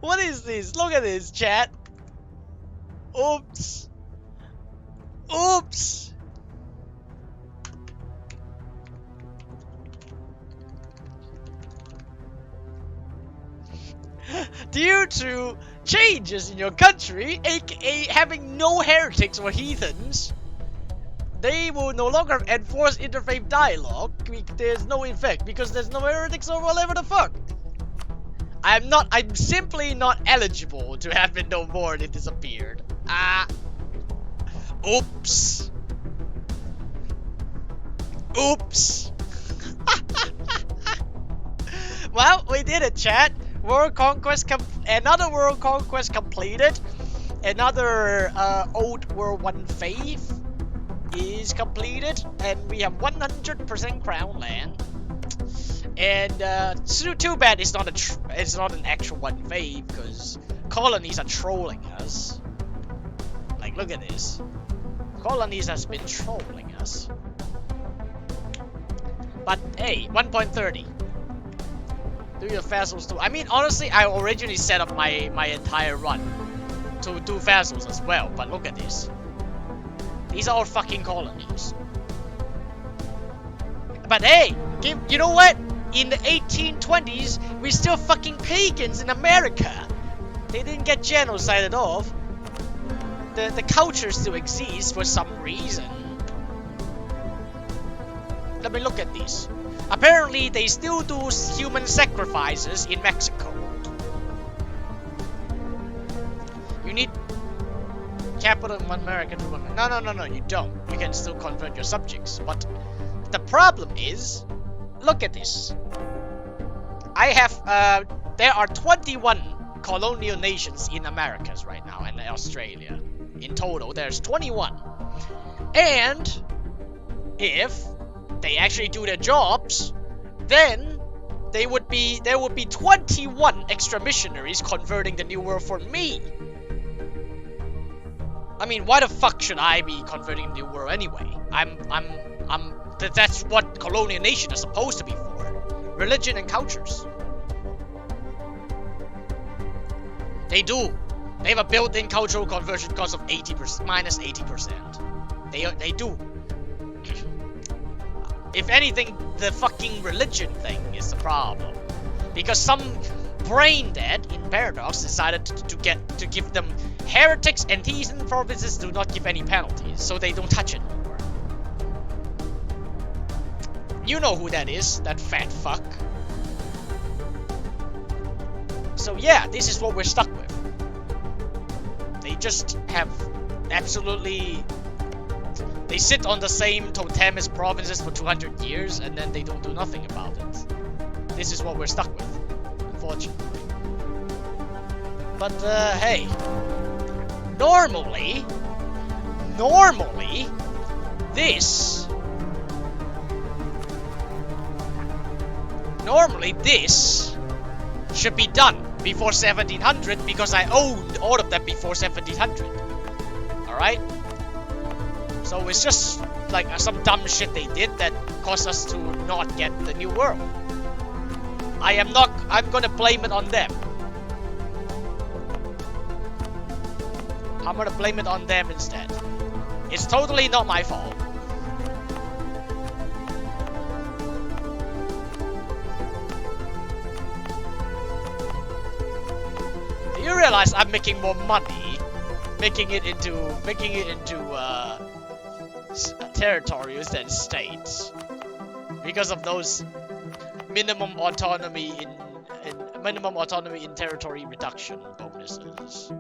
What is this? Look at this, chat. Oops. Oops. Due to changes in your country, aka having no heretics or heathens, they will no longer enforce interfaith dialogue. There's no effect because there's no heretics or whatever the fuck. I'm simply not eligible to have it no more and it disappeared. Oops. Oops. Well, we did it, chat. World conquest another world conquest completed. Another old World 1 faith is completed, and we have 100% crown land. And too bad it's not an actual 1 faith, because colonies are trolling us. Like, look at this. Colonies has been trolling us. But hey, 1.30. Do your vassals too. I mean, honestly, I originally set up my entire run to do vassals as well, but look at this. These are all fucking colonies. But hey, you know what? In the 1820s, we're still fucking pagans in America. They didn't get genocided off. The culture still exists for some reason. Let me look at this. Apparently, they still do human sacrifices in Mexico. You need capital in America to run. No, you don't. You can still convert your subjects. But the problem is, look at this. I have, there are 21 colonial nations in Americas right now, and Australia. In total, there's 21. And if they actually do their jobs, then there would be 21 extra missionaries converting the New World for me. I mean, why the fuck should I be converting the New World anyway? That's what colonial nations are supposed to be for. Religion and cultures. They do. They have a built-in cultural conversion cost of 80%, minus 80%. They do. If anything, the fucking religion thing is the problem. Because some brain dead in Paradox decided to give them heretics and heathen provinces do not give any penalties, so they don't touch it anymore. You know who that is, that fat fuck. So yeah, this is what we're stuck with. They just have absolutely... They sit on the same totemist provinces for 200 years, and then they don't do nothing about it. This is what we're stuck with, unfortunately. But, hey. Normally, this should be done before 1700 because I owned all of them before 1700. Alright? So it's just like some dumb shit they did that caused us to not get the New World. I'm gonna blame it on them. I'm gonna blame it on them instead. It's totally not my fault. Do you realize I'm making more money making it into territories than states because of those minimum autonomy in territory reduction bonuses.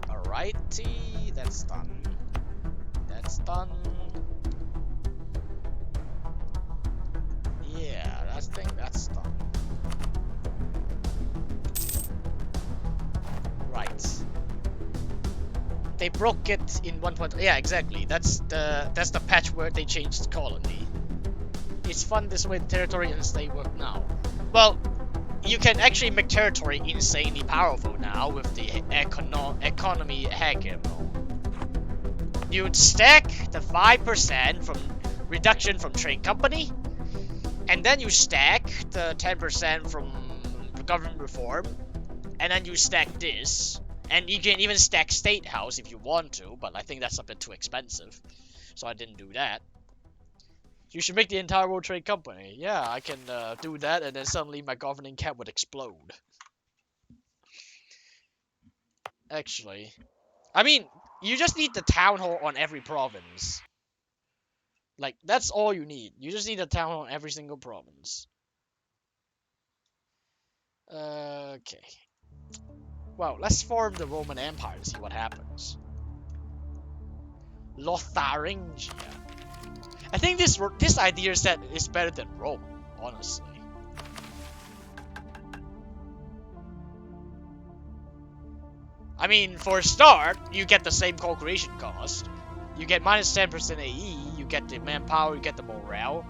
Alrighty, that's done. That's done. Yeah, I think that's done. Right. They broke it in 1.0. Yeah, exactly. That's the patch where they changed colony. It's fun this way. Territory and state work now. Well, you can actually make territory insanely powerful now with the economy hegemon. you'd stack the 5% from reduction from trade company, and then you stack the 10% from government reform, and then you stack this, and you can even stack State House if you want to, but I think that's a bit too expensive, so I didn't do that. You should make the entire World Trade Company. Yeah, I can do that, and then suddenly my governing cap would explode. Actually, I mean, you just need the town hall on every province. Like, that's all you need. You just need a town hall on every single province. Okay. Well, let's form the Roman Empire to see what happens. Lotharingia. I think this idea set is better than Rome, honestly. I mean, for a start, you get the same co-creation cost. You get minus 10% AE, you get the manpower, you get the morale,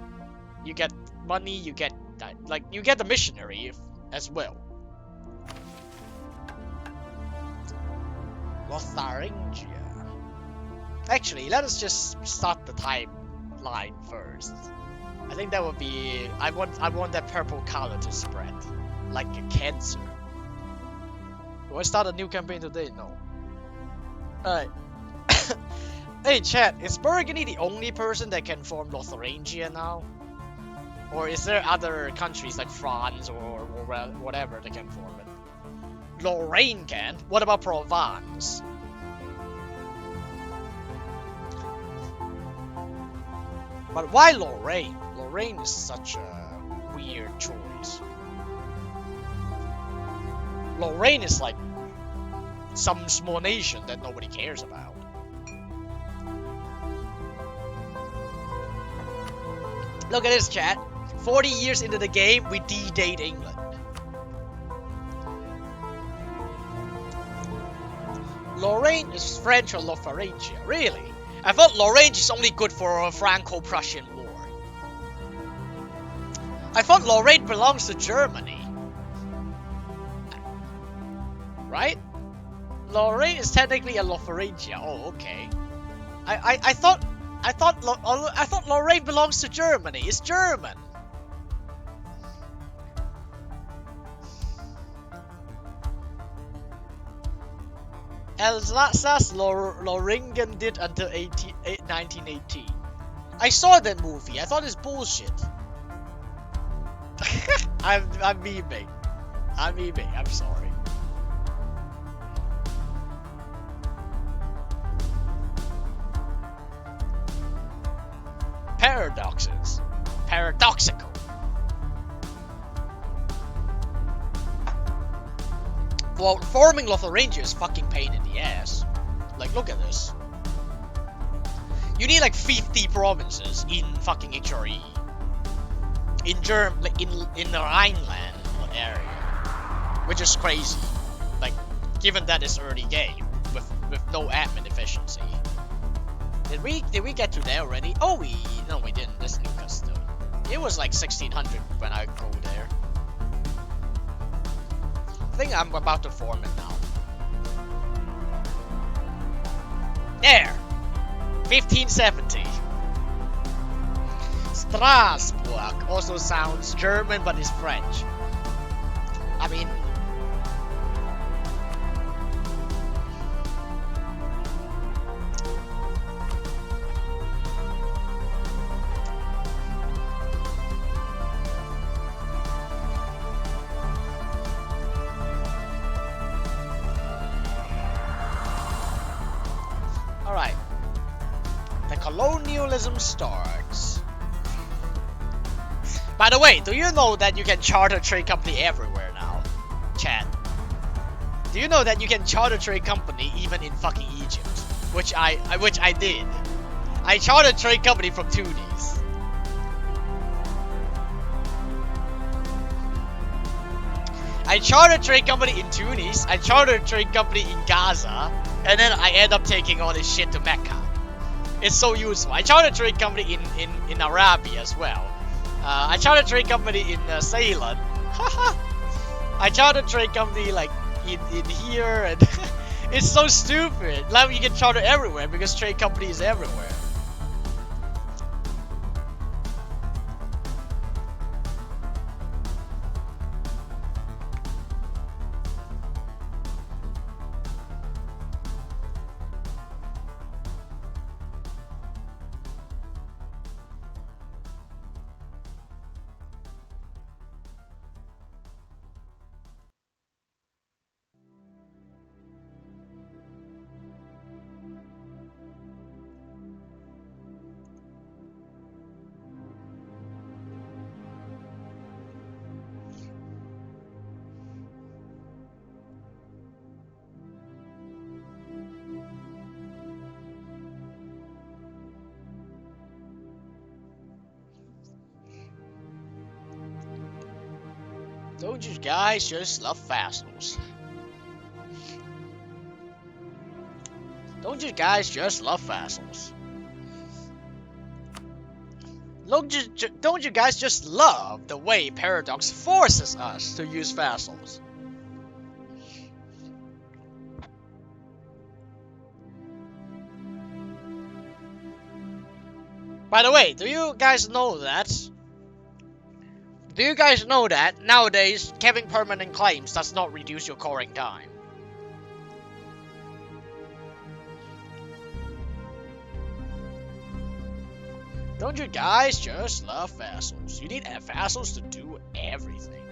you get money, you get you get the missionary as well. Lotharingia. Actually, let us just start the timeline first. I think that would be. I want that purple color to spread like a cancer. Do I start a new campaign today? No. Alright. Hey chat, is Burgundy the only person that can form Lotharingia now? Or is there other countries like France or whatever that can form it? Lorraine can. What about Provence? But why Lorraine? Lorraine is such a weird choice. Lorraine is like some small nation that nobody cares about. Look at this, chat. 40 years into the game, we D-Date England. Lorraine is French or Lotharingia? Really? I thought Lorraine is only good for a Franco-Prussian war. I thought Lorraine belongs to Germany. Right? Lorraine is technically a Lotharingia. Oh, okay. I thought Lorraine belongs to Germany. It's German. Alsace-Lorraine did until 1918. I saw that movie. I thought it's bullshit. I'm memeing. I'm sorry. Paradoxes. Paradoxical. Well, forming Lotharingia is fucking pain in the ass. Like, look at this. You need like 50 provinces in fucking HRE. In the Rhineland area. Which is crazy. Like, given that it's early game with no admin efficiency. Did we get to there already? Oh, no, we didn't. This new custom. It was like 1600 when I go there. I think I'm about to form it now. There! 1570. Strasbourg also sounds German, but it's French. I mean... Alright. The colonialism starts. By the way, do you know that you can charter a trade company everywhere now? Chat. Do you know that you can charter a trade company even in fucking Egypt? Which I did. I chartered a trade company from Tunis. I chartered a trade company in Tunis, I chartered a trade company in Gaza, and then I end up taking all this shit to Mecca. It's so useful. I chartered a trade company in Arabia as well. I chartered a trade company in Ceylon. I chartered a trade company like in here, and It's so stupid. Like you get chartered everywhere because trade company is everywhere. Don't you guys just love vassals? Don't you guys just love vassals? Don't you guys just love the way Paradox forces us to use vassals? By the way, do you guys know that? Do you guys know that nowadays having permanent claims does not reduce your coring time? Don't you guys just love vassals? You need vassals to do everything.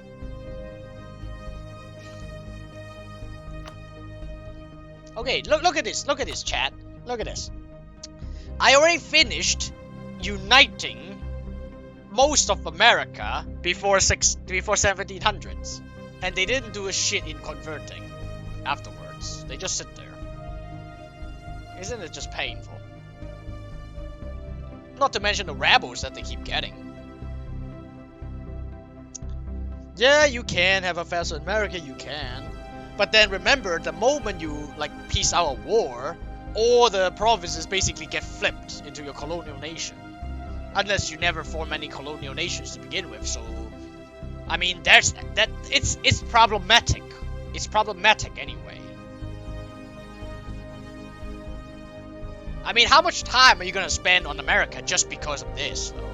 Okay, look at this, chat. Look at this. I already finished uniting most of America before 1700s, and they didn't do a shit in converting afterwards. They just sit there. Isn't it just painful? Not to mention the rebels that they keep getting. Yeah, you can have a vassal in America, you can. But then remember, the moment you like peace out a war, all the provinces basically get flipped into your colonial nation. Unless you never form any colonial nations to begin with, so I mean there's that it's problematic. It's problematic anyway. I mean, how much time are you gonna spend on America just because of this, though?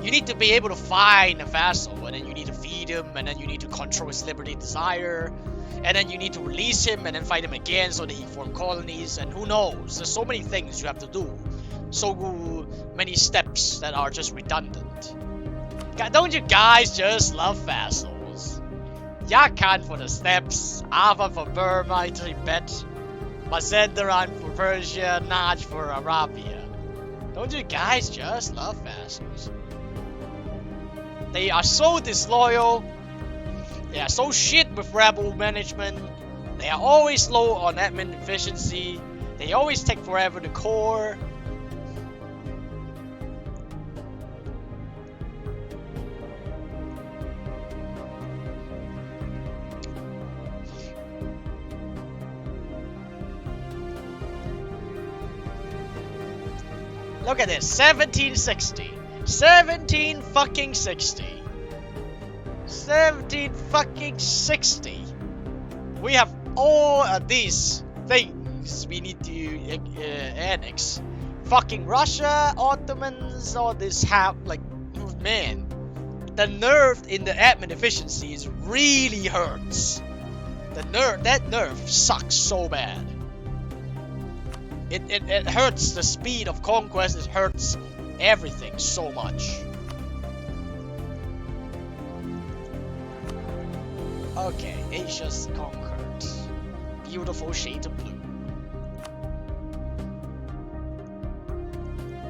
You need to be able to find a vassal, and then you need to feed him, and then you need to control his liberty desire, and then you need to release him, and then fight him again so that he form colonies, and who knows? There's so many things you have to do. So many steps that are just redundant. Don't you guys just love vassals? Yakan for the steppes, Ava for Burma, Tibet, Mazandaran for Persia, Naj for Arabia. Don't you guys just love vassals? They are so disloyal. They are so shit with rebel management. They are always low on admin efficiency. They always take forever to core. Look at this, 1760. 17 fucking 60. 17 fucking 60. We have all of these things we need to annex. Fucking Russia, Ottomans, all this like, man. The nerf in the admin efficiencies really hurts. That nerf sucks so bad. It hurts the speed of conquest, it hurts everything so much. Okay, Asia's conquered. Beautiful shade of blue.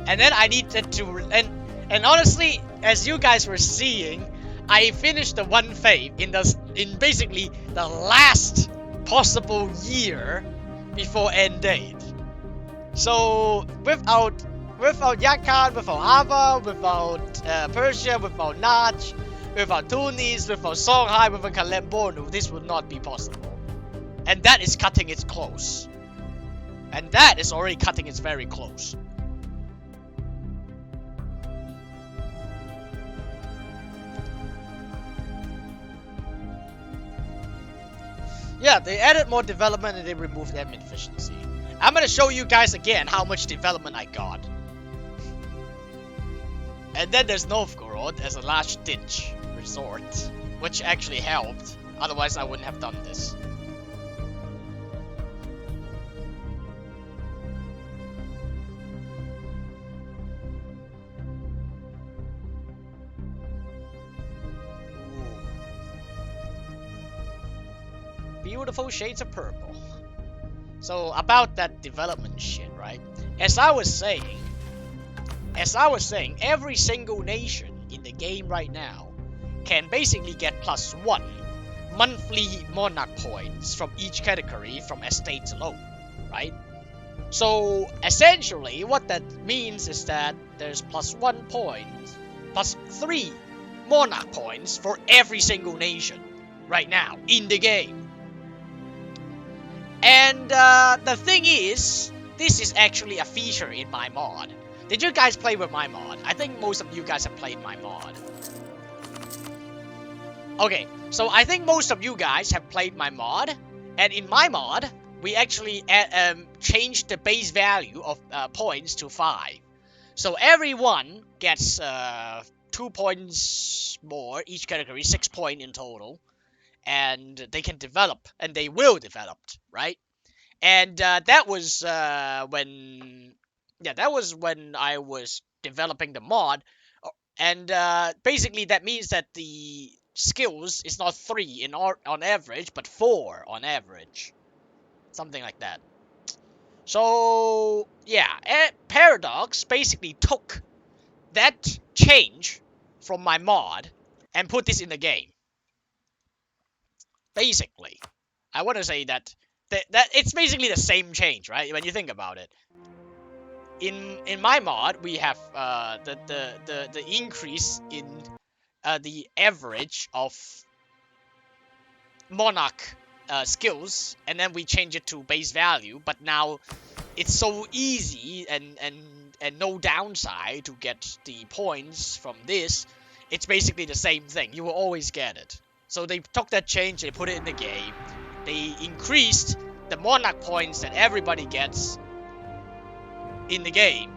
And then I needed to, and honestly, as you guys were seeing, I finished the one phase in basically the last possible year before end date. So without Yakan, without Ava, without Persia, without Naj, without Tunis, without Songhai, without Kalembonu, this would not be possible. And that is cutting it close. And that is already cutting it very close. Yeah, they added more development and they removed admin efficiency. I'm gonna show you guys again how much development I got. And then there's Novgorod as a last ditch resort, which actually helped. Otherwise, I wouldn't have done this. Beautiful shades of purple. So about that development shit, right? As I was saying, every single nation in the game right now can basically get +1 monthly monarch points from each category from estates alone, right? So essentially what that means is that there's +1 point, +3 monarch points for every single nation right now in the game. And the thing is, this is actually a feature in my mod. Did you guys play with my mod? I think most of you guys have played my mod. Okay, so I think most of you guys have played my mod. And in my mod, we actually changed the base value of points to 5. So everyone gets 2 points more, each category, 6 points in total. And they can develop, and they will develop, right? And that was when I was developing the mod, and basically that means that the skills is not 3 on average, but 4 on average, something like that. So yeah, Paradox basically took that change from my mod and put this in the game. Basically, I want to say that it's basically the same change, right? When you think about it. In my mod, we have the increase in the average of monarch skills, and then we change it to base value. But now it's so easy and no downside to get the points from this. It's basically the same thing. You will always get it. So they took that change, they put it in the game. They increased the monarch points that everybody gets in the game.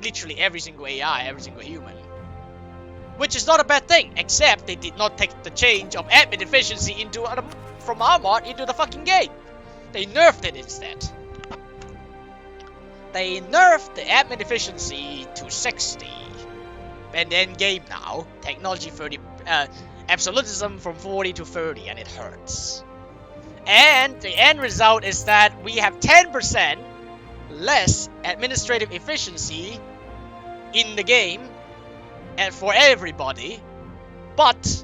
Literally every single AI, every single human. Which is not a bad thing, except they did not take the change of admin efficiency from our mod into the fucking game. They nerfed it instead. They nerfed the admin efficiency to 60. And then game now, technology 30, absolutism from 40 to 30, and it hurts. And the end result is that we have 10% less administrative efficiency in the game and for everybody, but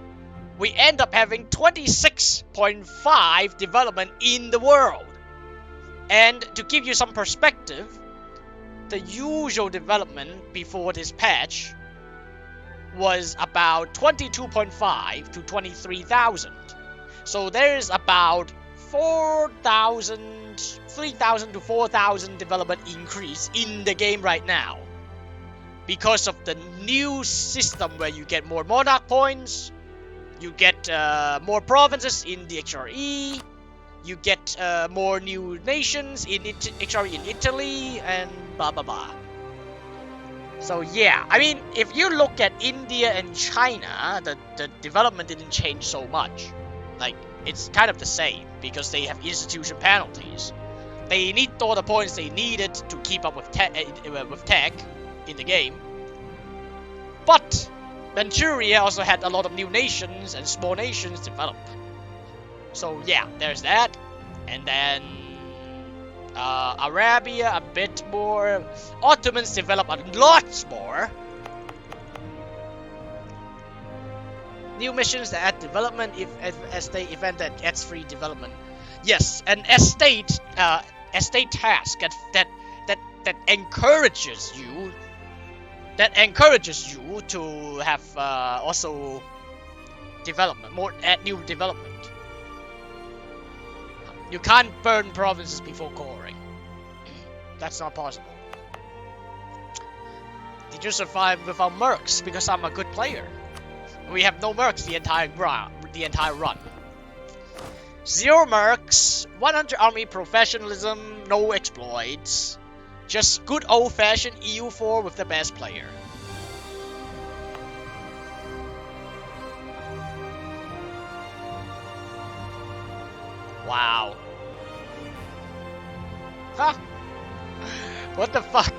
we end up having 26.5 development in the world. And to give you some perspective, the usual development before this patch was about 22.5 to 23,000. So there's about 3,000 to 4,000 development increase in the game right now. Because of the new system where you get more monarch points, you get more provinces in the HRE, you get more new nations in HRE in Italy, and blah blah blah. So yeah, I mean, if you look at India and China, the development didn't change so much. Like, it's kind of the same, because they have institution penalties. They need all the points they needed to keep up with tech in the game. But Manchuria also had a lot of new nations and small nations develop. So yeah, there's that. And then Arabia a bit more. Ottomans develop a lot more. New missions that add development if estate event that adds free development. Yes, an estate task that encourages you. That encourages you to have also development, add new development. You can't burn provinces before coring. That's not possible. Did you survive without Mercs? Because I'm a good player. We have no Mercs the entire run. 0 mercs, 100 army professionalism, no exploits. Just good old-fashioned EU4 with the best player. Wow. Huh? What the fuck?